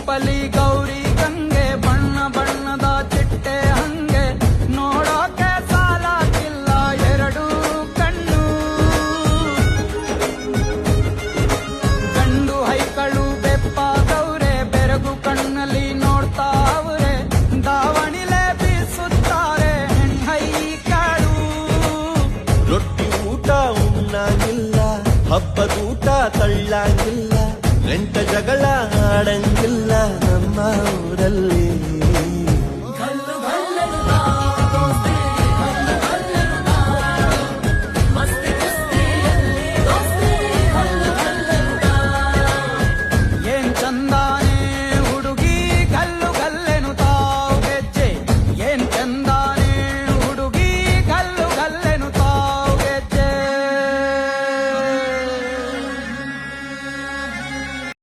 ರೂಪಲಿ ಗೌರಿ ಗಂಗೆ ಬಣ್ಣ ಬಣ್ಣದ ಚಿಟ್ಟೆ ಹಂಗೆ ನೋಡೋಕೆ ಸಾಲಾಗಿಲ್ಲ ಎರಡು ಕಣ್ಣು. ಗಂಡು ಹೈಕಳು ಬೆಪ್ಪಾದವ್ರೆ ಬೆರಗು ಕಣ್ಣಲ್ಲಿ ನೋಡ್ತಾ ಅವ್ರೆ ದಾವಣಿಲೆ ಬೀಸುತ್ತಾರೆ ಹೆಣ್ಣೈಕಳು. ರೊಟ್ಟಿ ಊಟ ಉಣ್ಣಾಗಿಲ್ಲ, ಹಬ್ಬದೂಟ ತಳ್ಳಾಗಿಲ್ಲ, ಗಂಟ ಜಗಳ ಆಡಂಗಿಲ್ಲ.